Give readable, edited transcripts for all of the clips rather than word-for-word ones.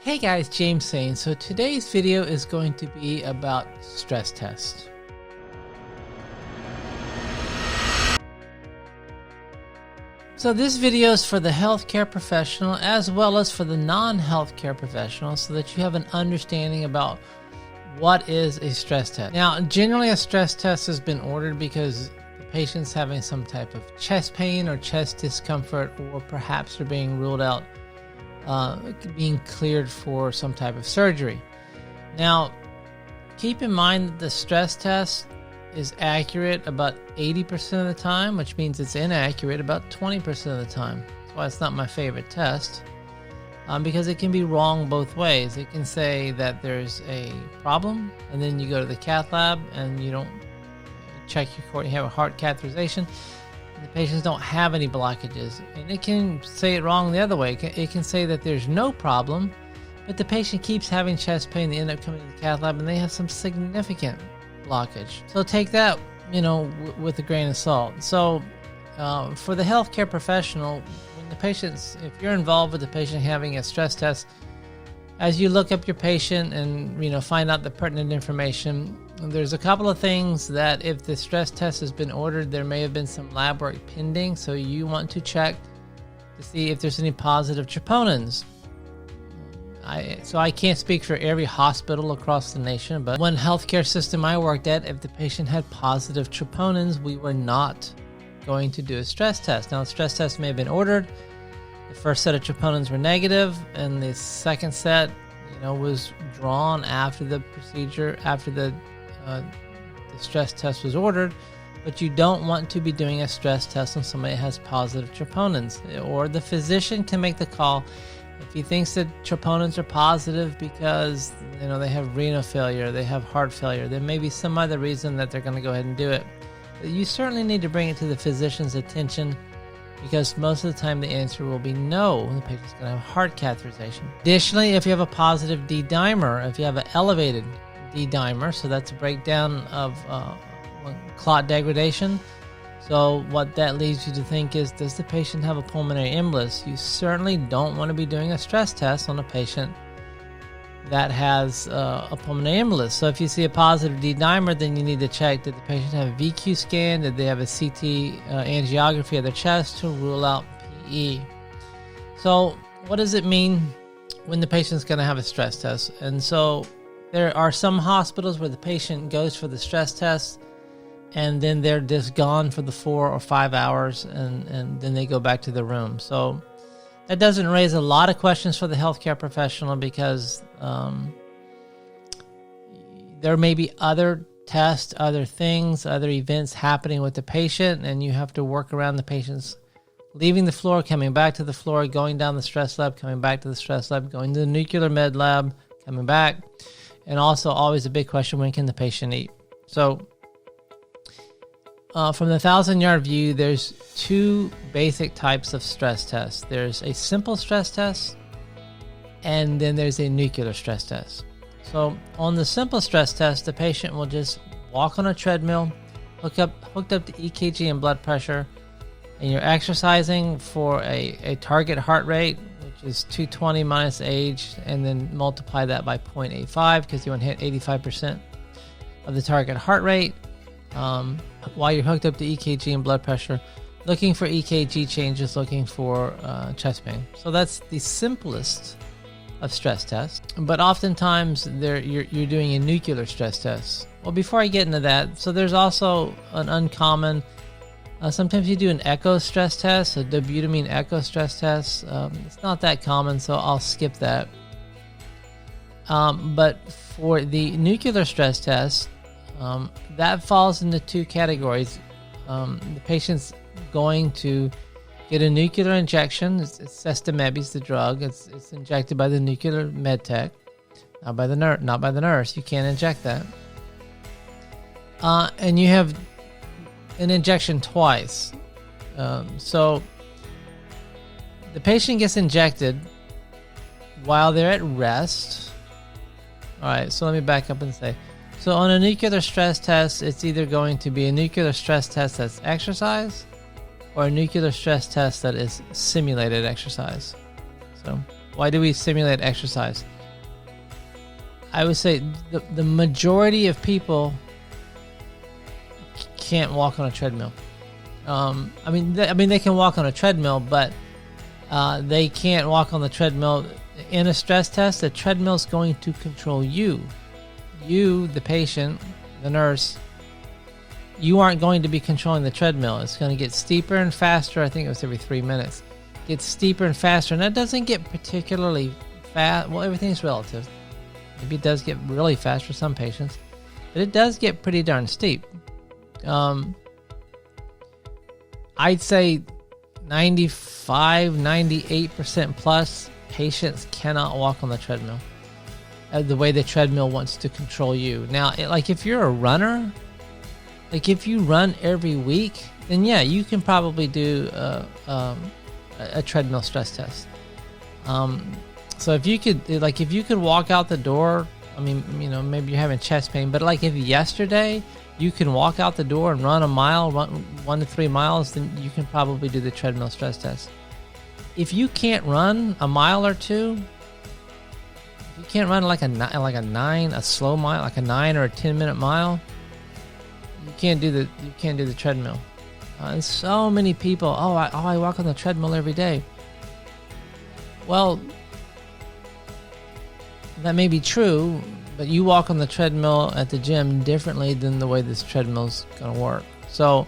Hey guys, James saying. So today's video is going to be about stress tests. So this video is for the healthcare professional as well as for the non-healthcare professional so that you have an understanding about what is a stress test. Now, generally a stress test has been ordered because the patient's having some type of chest pain or chest discomfort, or perhaps they're being ruled out being cleared for some type of surgery. Now, keep in mind that the stress test is accurate about 80% of the time, which means it's inaccurate about 20% of the time. That's why it's not my favorite test, because it can be wrong both ways. It can say that there's a problem, and then you go to the cath lab and you don't check your cord, you have a heart catheterization. The patients don't have any blockages, and it can say it wrong the other way. It can say that there's no problem, but the patient keeps having chest pain. They end up coming to the cath lab and they have some significant blockage. So take that, with a grain of salt. So for the healthcare professional, when the patients, if you're involved with the patient having a stress test, as you look up your patient and find out the pertinent information, there's a couple of things that if the stress test has been ordered, there may have been some lab work pending, so you want to check to see if there's any positive troponins. So I can't speak for every hospital across the nation, but one healthcare system I worked at, if the patient had positive troponins, we were not going to do a stress test. Now, the stress test may have been ordered. The first set of troponins were negative, and the second set, was drawn after the procedure, after the stress test was ordered. But you don't want to be doing a stress test when somebody has positive troponins, or the physician can make the call. If he thinks that troponins are positive because they have renal failure, they have heart failure, there may be some other reason that they're going to go ahead and do it. But you certainly need to bring it to the physician's attention, because most of the time the answer will be no. The patient's going to have heart catheterization. Additionally, if you have a positive D-dimer, if you have an elevated D-dimer, so that's a breakdown of clot degradation. So what that leads you to think is, does the patient have a pulmonary embolus? You certainly don't want to be doing a stress test on a patient that has a pulmonary embolus. So if you see a positive D-dimer, then you need to check, did the patient have a VQ scan? Did they have a CT angiography of their chest to rule out PE? So what does it mean when the patient's going to have a stress test? And so there are some hospitals where the patient goes for the stress test and then they're just gone for the 4 or 5 hours, and then they go back to the room. So that doesn't raise a lot of questions for the healthcare professional, because there may be other tests, other things, other events happening with the patient, and you have to work around the patient's leaving the floor, coming back to the floor, going down the stress lab, coming back to the stress lab, going to the nuclear med lab, coming back. And also always a big question, when can the patient eat? So from the 1,000-yard view, there's two basic types of stress tests. There's a simple stress test, and then there's a nuclear stress test. So on the simple stress test, the patient will just walk on a treadmill, hooked up to EKG and blood pressure, and you're exercising for a target heart rate, which is 220 minus age, and then multiply that by 0.85, because you want to hit 85% of the target heart rate. While you're hooked up to EKG and blood pressure, looking for EKG changes, looking for chest pain. So that's the simplest of stress tests. But oftentimes you're doing a nuclear stress test. Well, before I get into that, so there's also an uncommon, sometimes you do an echo stress test, a dobutamine echo stress test. It's not that common, so I'll skip that. But for the nuclear stress test, that falls into two categories. The patient's going to get a nuclear injection. It's Sestameb's the drug. It's injected by the nuclear med tech, not by the nurse. You can't inject that. And you have an injection twice. So the patient gets injected while they're at rest. All right, so let me back up and say, so on a nuclear stress test, it's either going to be a nuclear stress test that's exercise, or a nuclear stress test that is simulated exercise. So why do we simulate exercise? I would say the majority of people can't walk on a treadmill. I mean, they can walk on a treadmill, but they can't walk on the treadmill. In a stress test, the treadmill is going to control you. You, the patient, the nurse, you aren't going to be controlling the treadmill. It's going to get steeper and faster. I think it was every 3 minutes. It gets steeper and faster, and that doesn't get particularly fast. Well, everything's relative. Maybe it does get really fast for some patients, but it does get pretty darn steep. I'd say 95, 98% plus patients cannot walk on the treadmill the way the treadmill wants to control you. Now, like if you're a runner, like if you run every week, then yeah, you can probably do a treadmill stress test. So if you could walk out the door, I mean, you know, maybe you're having chest pain, but like if yesterday you can walk out the door and run a mile, 1 to 3 miles, then you can probably do the treadmill stress test. If you can't run a mile or two, if you can't run like a slow mile, like a 9 or a 10-minute mile, you can't do the treadmill. And so many people, I walk on the treadmill every day. Well, that may be true, but you walk on the treadmill at the gym differently than the way this treadmill's going to work. So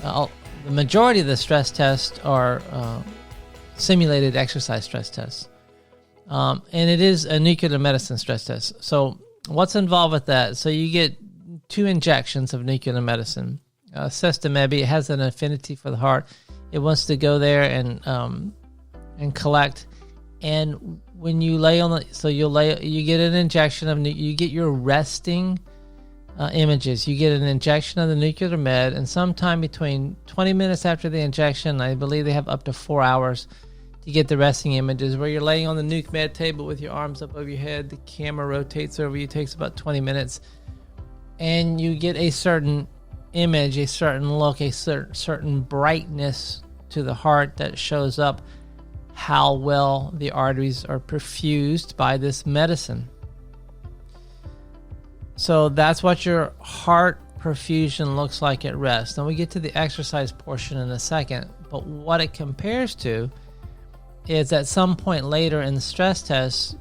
the majority of the stress tests are simulated exercise stress tests. And it is a nuclear medicine stress test. So what's involved with that? So you get 2 injections of nuclear medicine. Sestamebe, it has an affinity for the heart. It wants to go there and collect. And when you lay on you get an injection you get your resting images. You get an injection of the nuclear med, and sometime between 20 minutes after the injection, I believe they have up to 4 hours to get the resting images, where you're laying on the nuke med table with your arms up over your head. The camera rotates over you, takes about 20 minutes, and you get a certain image, a certain look, a certain brightness to the heart that shows up how well the arteries are perfused by this medicine. So that's what your heart perfusion looks like at rest. And we get to the exercise portion in a second, but what it compares to is at some point later in the stress test,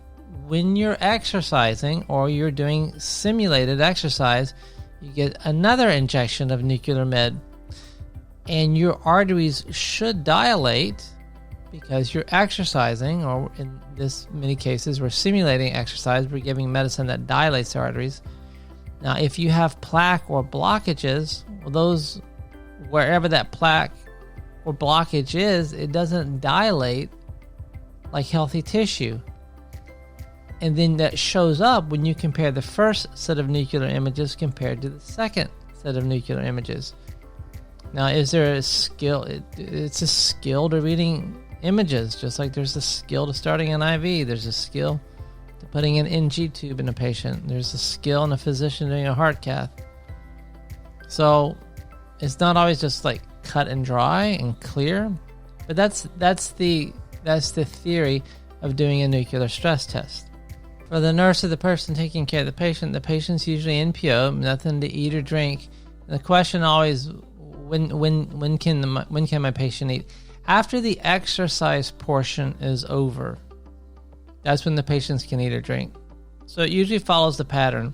when you're exercising or you're doing simulated exercise, you get another injection of nuclear med, and your arteries should dilate because you're exercising, or in this many cases, we're simulating exercise. We're giving medicine that dilates the arteries. Now, if you have plaque or blockages, well, those, wherever that plaque or blockage is, it doesn't dilate like healthy tissue. And then that shows up when you compare the first set of nuclear images compared to the second set of nuclear images. Now, is there a skill? It's a skill to reading images, just like there's a skill to starting an IV. There's a skill to putting an NG tube in a patient. There's a skill in a physician doing a heart cath. So it's not always just like cut and dry and clear, but that's the theory of doing a nuclear stress test. For the nurse or the person taking care of the patient's usually NPO, nothing to eat or drink. And the question always, when can my patient eat? After the exercise portion is over, that's when the patients can eat or drink. So it usually follows the pattern.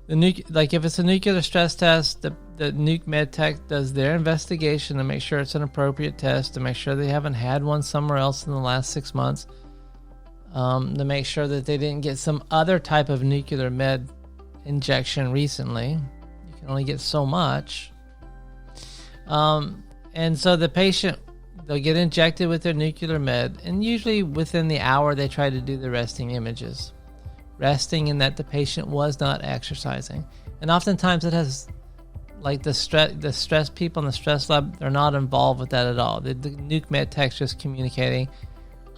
Like if it's a nuclear stress test, the nuke med tech does their investigation to make sure it's an appropriate test, to make sure they haven't had one somewhere else in the last 6 months, to make sure that they didn't get some other type of nuclear med injection recently. You can only get so much. And so the patient, they'll get injected with their nuclear med, and usually within the hour they try to do the resting images. Resting in that the patient was not exercising. And oftentimes it has, like the stress people in the stress lab, they're not involved with that at all. The nuke med tech's just communicating,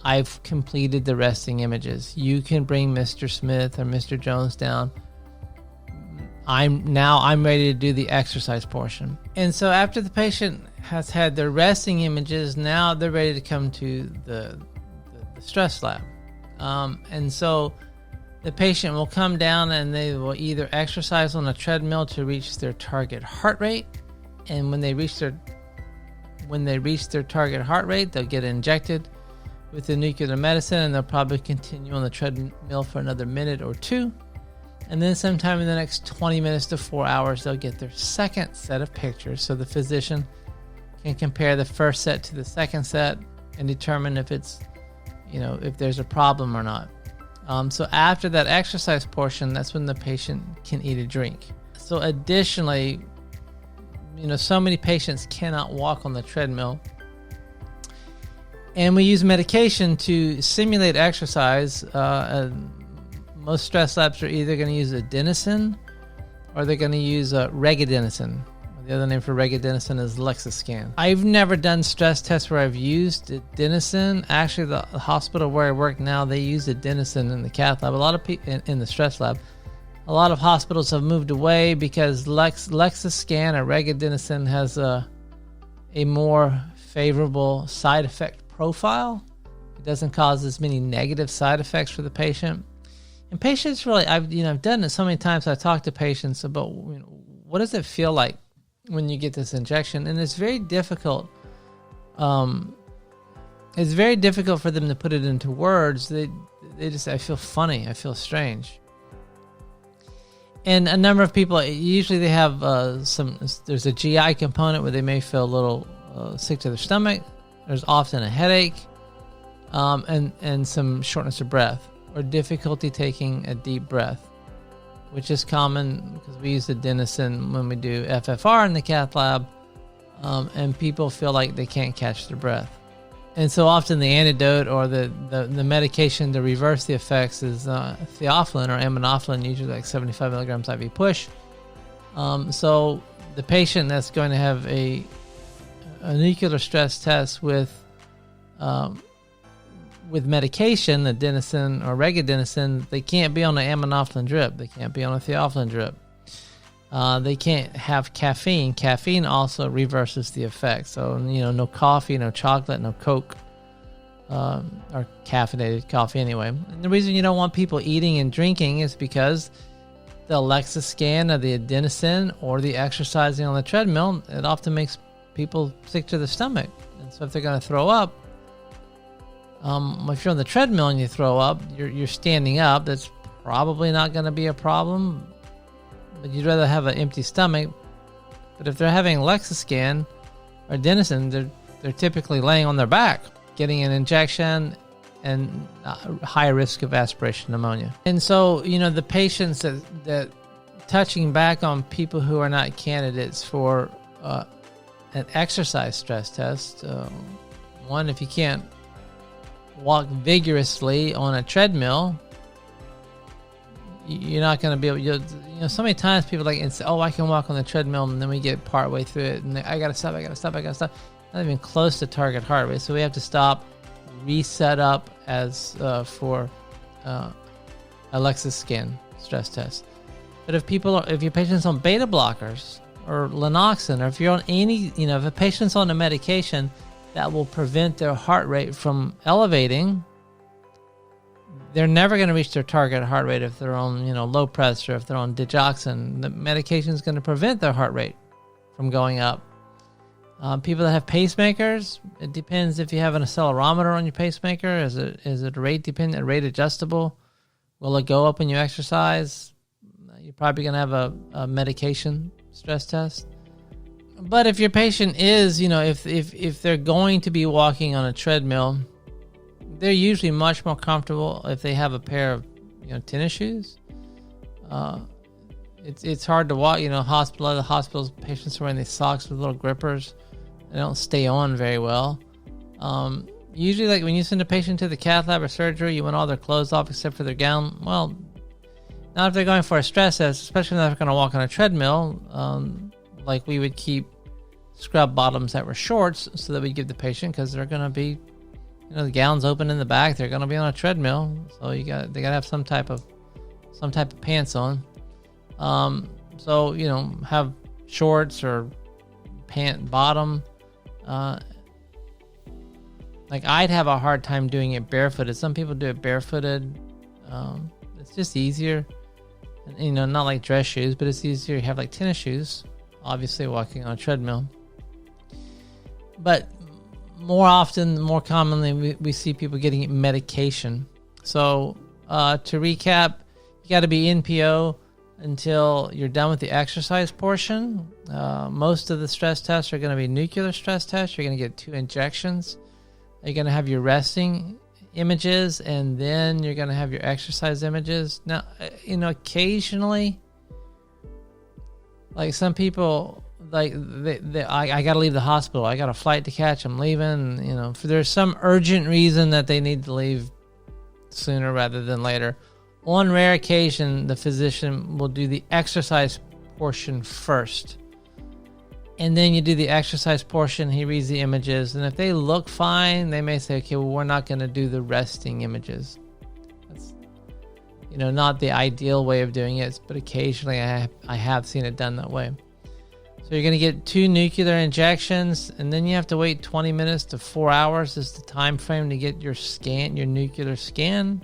I've completed the resting images. You can bring Mr. Smith or Mr. Jones down. I'm ready to do the exercise portion. And so after the patient has had their resting images, now they're ready to come to the stress lab. And so the patient will come down and they will either exercise on a treadmill to reach their target heart rate, and when they reach their target heart rate, they'll get injected with the nuclear medicine, and they'll probably continue on the treadmill for another minute or two. And then sometime in the next 20 minutes to 4 hours, they'll get their second set of pictures. So the physician can compare the first set to the second set and determine if it's, if there's a problem or not. So after that exercise portion, that's when the patient can eat a drink. So additionally, so many patients cannot walk on the treadmill. And we use medication to simulate exercise. Most stress labs are either going to use adenosine or they're going to use regadenoson. The other name for regadenoson is Lexiscan. I've never done stress tests where I've used adenosine. Actually, the hospital where I work now, they use adenosine in the cath lab. A lot of people in the stress lab. A lot of hospitals have moved away because Lexiscan or regadenoson has a more favorable side effect profile. It doesn't cause as many negative side effects for the patient. And patients really, I've done it so many times. I talk to patients about what does it feel like when you get this injection, and it's very difficult. It's very difficult for them to put it into words. They just, I feel funny. I feel strange. And a number of people, usually they have there's a GI component where they may feel a little sick to their stomach. There's often a headache, and some shortness of breath or difficulty taking a deep breath, which is common because we use adenosine when we do FFR in the cath lab, and people feel like they can't catch their breath. And so often the antidote or the medication to reverse the effects is theophylline or aminophylline, usually like 75 milligrams IV push. So the patient that's going to have a nuclear stress test with medication, adenosine or regadenoson, they can't be on an aminophylline drip. They can't be on a theophylline drip. They can't have caffeine. Caffeine also reverses the effect. So, no coffee, no chocolate, no Coke, or caffeinated coffee anyway. And the reason you don't want people eating and drinking is because the Lexiscan or the adenosine or the exercising on the treadmill, it often makes people sick to the stomach. And so if they're going to throw up, if you're on the treadmill and you throw up, you're standing up. That's probably not going to be a problem. But you'd rather have an empty stomach. But if they're having Lexiscan or adenosine, they're typically laying on their back, getting an injection, and high risk of aspiration pneumonia. And so, the patients that touching back on people who are not candidates for an exercise stress test. One, if you can't walk vigorously on a treadmill, you're not going to be able. So many times people say, "Oh, I can walk on the treadmill," and then we get part way through it, and I gotta stop. Not even close to target heart rate, so we have to stop, reset up as for a Lexiscan stress test. But if your patient's on beta blockers or Lenoxin, or if you're on any, if a patient's on a medication that will prevent their heart rate from elevating, they're never going to reach their target heart rate if they're on, low pressure, if they're on digoxin. The medication is going to prevent their heart rate from going up. People that have pacemakers, it depends if you have an accelerometer on your pacemaker. Is it rate dependent, rate adjustable? Will it go up when you exercise? You're probably going to have a medication stress test. But if your patient is, if they're going to be walking on a treadmill, they're usually much more comfortable if they have a pair of, tennis shoes. It's hard to walk. Other hospitals, patients are wearing these socks with little grippers. They don't stay on very well. Usually, when you send a patient to the cath lab or surgery, you want all their clothes off except for their gown. Well, not if they're going for a stress test, especially if they're going to walk on a treadmill. We would keep scrub bottoms that were shorts so that we give the patient, because they're going to be, the gown's open in the back. They're going to be on a treadmill, so they got to have some type of pants on. Have shorts or pant bottom. I'd have a hard time doing it barefooted. Some people do it barefooted. It's just easier. And, you know, not like dress shoes, but it's easier. You have like tennis shoes, obviously walking on a treadmill. But more often, more commonly, we see people getting medication. So to recap, you got to be NPO until you're done with the exercise portion. Most of the stress tests are going to be nuclear stress tests. You're going to get 2 injections. You're going to have your resting images, and then you're going to have your exercise images. Now, you know, occasionally, like some people, like I got to leave the hospital. I got a flight to catch. I'm leaving. You know, if there's some urgent reason that they need to leave sooner rather than later. On rare occasion, the physician will do the exercise portion first. And then you do the exercise portion, he reads the images, and if they look fine, they may say, okay, well, we're not going to do the resting images. That's, you know, not the ideal way of doing it, but occasionally I have seen it done that way. So you're going to get 2 nuclear injections, and then you have to wait 20 minutes to 4 hours is the time frame to get your scan, your nuclear scan.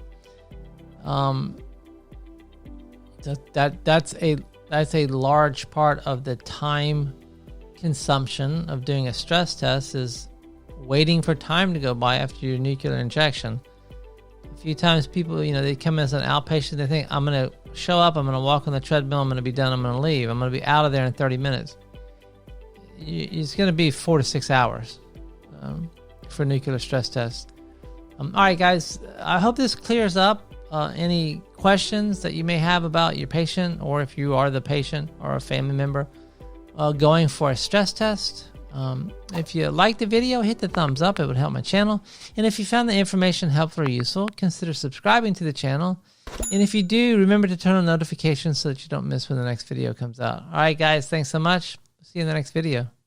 That's a large part of the time consumption of doing a stress test, is waiting for time to go by after your nuclear injection. A few times people, you know, they come in as an outpatient, they think, I'm going to show up, I'm going to walk on the treadmill, I'm going to be done, I'm going to leave, I'm going to be out of there in 30 minutes. It's going to be 4 to 6 hours for nuclear stress tests. All right, guys, I hope this clears up any questions that you may have about your patient, or if you are the patient or a family member going for a stress test. If you liked the video, hit the thumbs up. It would help my channel. And if you found the information helpful or useful, consider subscribing to the channel. And if you do, remember to turn on notifications so that you don't miss when the next video comes out. All right, guys, thanks so much. See you in the next video.